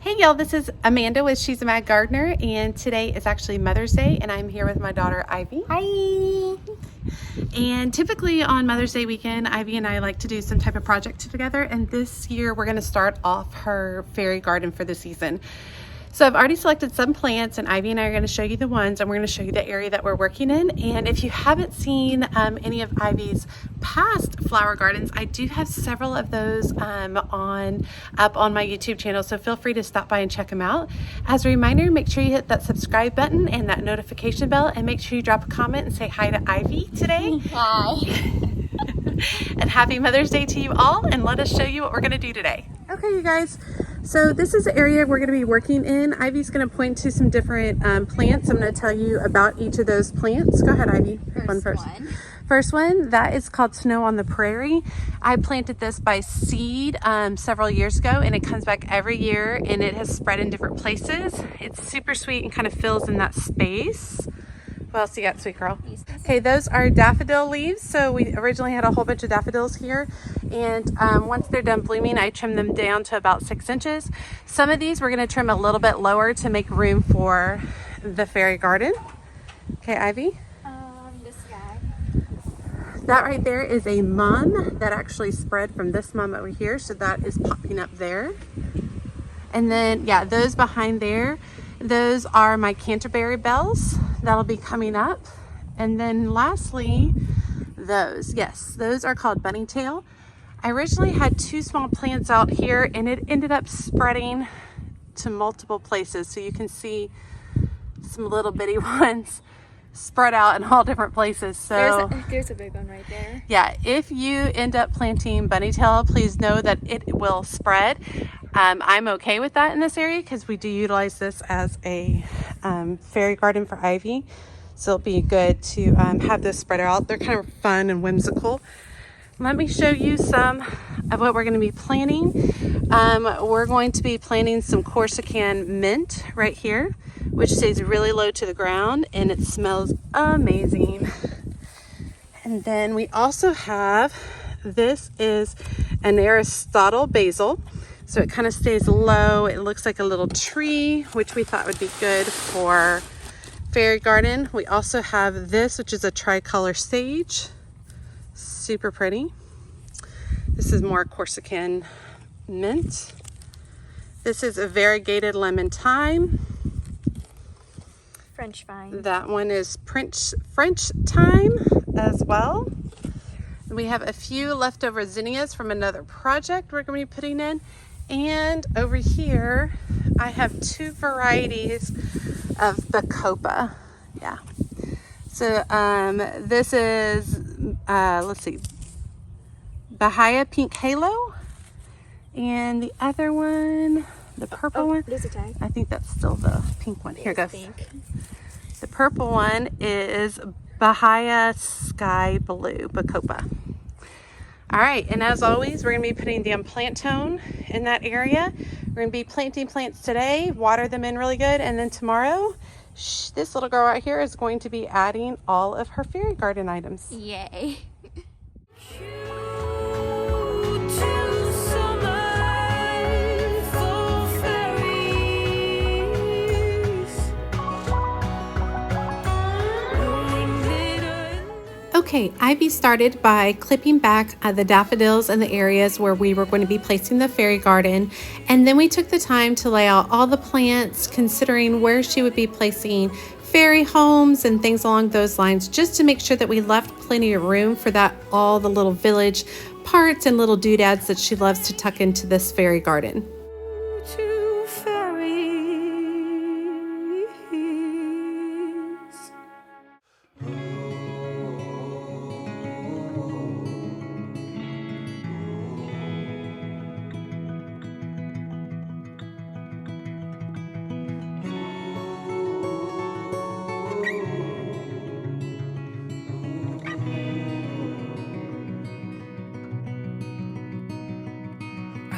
Hey y'all, this is Amanda with She's a Mad Gardener, and today is actually Mother's Day, and I'm here with my daughter Ivy. Hi! And typically on Mother's Day weekend, Ivy and I like to do some type of project together, and this year we're going to start off her fairy garden for the season. So I've already selected some plants, and Ivy and I are going to show you the ones, and we're going to show you the area that we're working in. And if you haven't seen any of Ivy's past flower gardens, I do have several of those up on my YouTube channel, so feel free to stop by and check them out. As a reminder, make sure you hit that subscribe button and that notification bell, and make sure you drop a comment and say hi to Ivy today. Hi! And happy Mother's Day to you all, and let us show you what we're going to do today. Okay, you guys. So this is the area we're going to be working in. Ivy's going to point to some different plants. I'm going to tell you about each of those plants. Go ahead, Ivy. First one, that is called Snow on the Prairie. I planted this by seed several years ago, and it comes back every year, and it has spread in different places. It's super sweet and kind of fills in that space. What else you got, sweet girl? Okay, those are daffodil leaves. So we originally had a whole bunch of daffodils here, and once they're done blooming, I trim them down to about 6 inches. Some of these we're going to trim a little bit lower to make room for the fairy garden. Okay, Ivy? This guy. That right there is a mum that actually spread from this mum over here, so that is popping up there. And then, yeah, those behind there, those are my Canterbury bells. That'll be coming up. And then lastly, those, yes, those are called bunny tail. I originally had 2 small plants out here, and it ended up spreading to multiple places. So you can see some little bitty ones spread out in all different places. So there's a big one right there. Yeah, if you end up planting bunny tail, please know that it will spread. I'm okay with that in this area because we do utilize this as a fairy garden for Ivy. So it'll be good to have this spread out. They're kind of fun and whimsical. Let me show you some of what we're going to be planting. We're going to be planting some Corsican mint right here, which stays really low to the ground, and it smells amazing. And then we also have, this is an Aristotle basil. So it kind of stays low. It looks like a little tree, which we thought would be good for fairy garden. We also have this, which is a tricolor sage. Super pretty. This is more Corsican mint. This is a variegated lemon thyme. French vine. That one is French thyme as well. We have a few leftover zinnias from another project we're going to be putting in. And over here, I have 2 varieties of bacopa. Yeah. So this is, let's see, Bahia Pink Halo. And the other one, the purple one, there's a tag. I think that's still the pink one. Here goes. Pink. The purple one is Bahia Sky Blue Bacopa. All right, and as always, we're going to be putting the plant tone in that area. We're going to be planting plants today, water them in really good, and then tomorrow, this little girl right here is going to be adding all of her fairy garden items. Yay. Okay, Ivy started by clipping back the daffodils in the areas where we were going to be placing the fairy garden, and then we took the time to lay out all the plants, considering where she would be placing fairy homes and things along those lines, just to make sure that we left plenty of room for that, all the little village parts and little doodads that she loves to tuck into this fairy garden.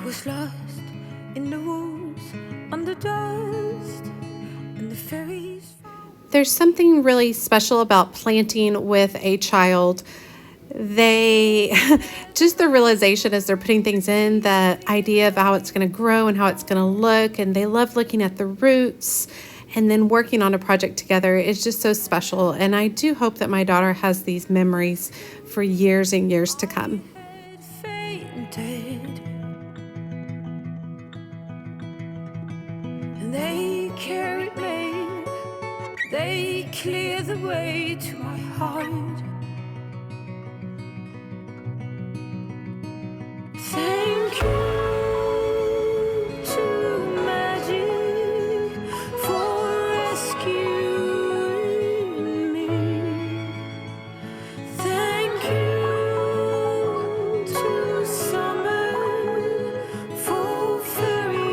Was lost in the woods, on the dust, and the fairies. There's something really special about planting with a child they just the realization as they're putting things in, the idea of how it's going to grow and how it's going to look, and they love looking at the roots and then working on a project together is just so special. And I do hope that my daughter has these memories for years and years to come. Fainted, and they carried me, they clear the way to my heart. Thank you to magic for rescuing me. Thank you to summer for fairies.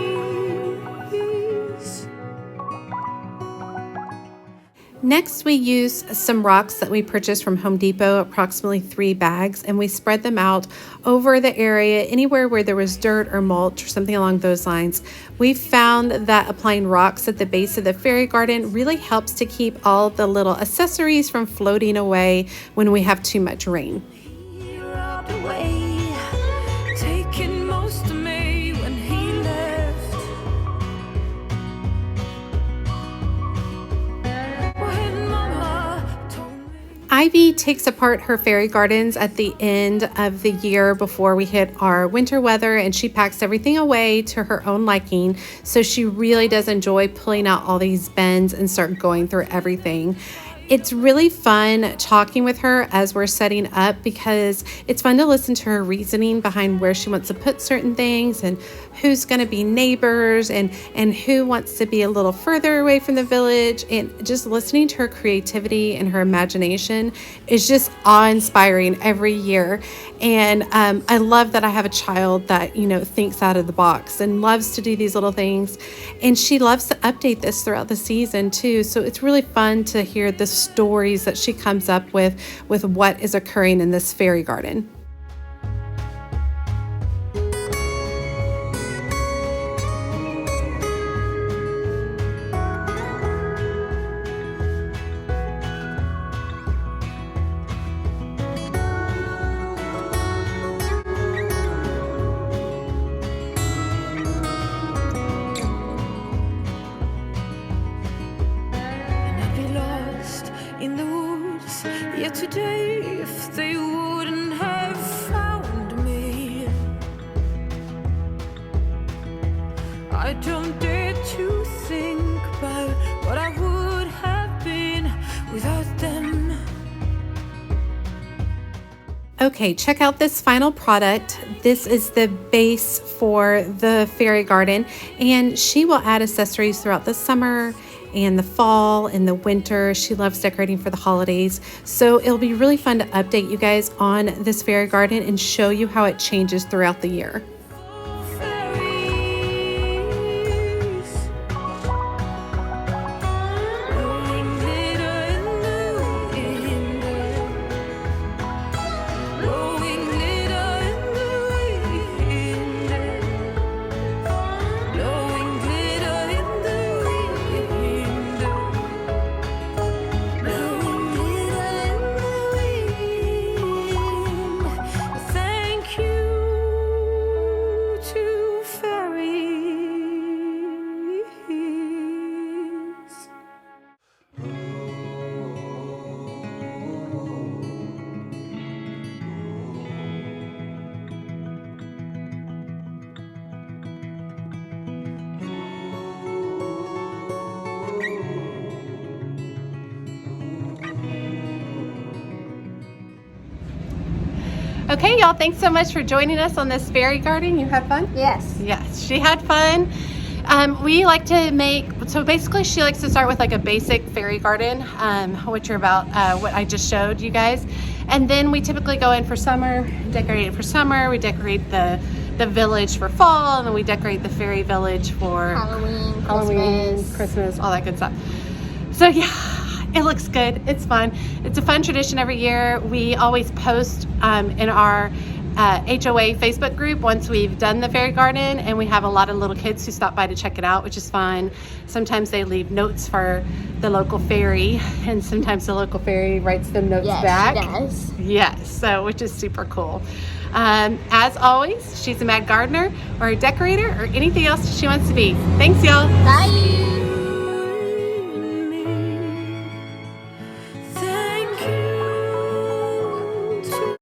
Next, we use some rocks that we purchased from Home Depot, approximately 3 bags, and we spread them out over the area, anywhere where there was dirt or mulch or something along those lines. We found that applying rocks at the base of the fairy garden really helps to keep all the little accessories from floating away when we have too much rain. He robbed away, taking most of me when he left. When Mama told me Ivy takes apart her fairy gardens at the end of the year before we hit our winter weather, and she packs everything away to her own liking. So she really does enjoy pulling out all these bins and start going through everything. It's really fun talking with her as we're setting up, because it's fun to listen to her reasoning behind where she wants to put certain things and who's going to be neighbors and who wants to be a little further away from the village. And just listening to her creativity and her imagination is just awe-inspiring every year. And I love that I have a child that, you know, thinks out of the box and loves to do these little things. And she loves to update this throughout the season too. So it's really fun to hear the stories that she comes up with what is occurring in this fairy garden. in the woods, yet today if they wouldn't have found me, I don't dare to think about what I would have been without them. Okay, check out this final product. This is the base for the fairy garden, and she will add accessories throughout the summer and the fall and the winter. She loves decorating for the holidays. So it'll be really fun to update you guys on this fairy garden and show you how it changes throughout the year. Okay, y'all, thanks so much for joining us on this fairy garden. You had fun? Yes. Yes, she had fun. We like to make, so basically she likes to start with like a basic fairy garden, which are about what I just showed you guys. And then we typically go in for summer, decorate it for summer. We decorate the village for fall, and then we decorate the fairy village for Halloween, Christmas, all that good stuff. So yeah, it looks good. It's fun. It's a fun tradition every year. We always post in our HOA Facebook group once we've done the fairy garden, and we have a lot of little kids who stop by to check it out, which is fun. Sometimes they leave notes for the local fairy, and sometimes the local fairy writes them notes back. Yes, she does. Yes, so which is super cool. As always, she's a mad gardener or a decorator or anything else she wants to be. Thanks, y'all. Bye.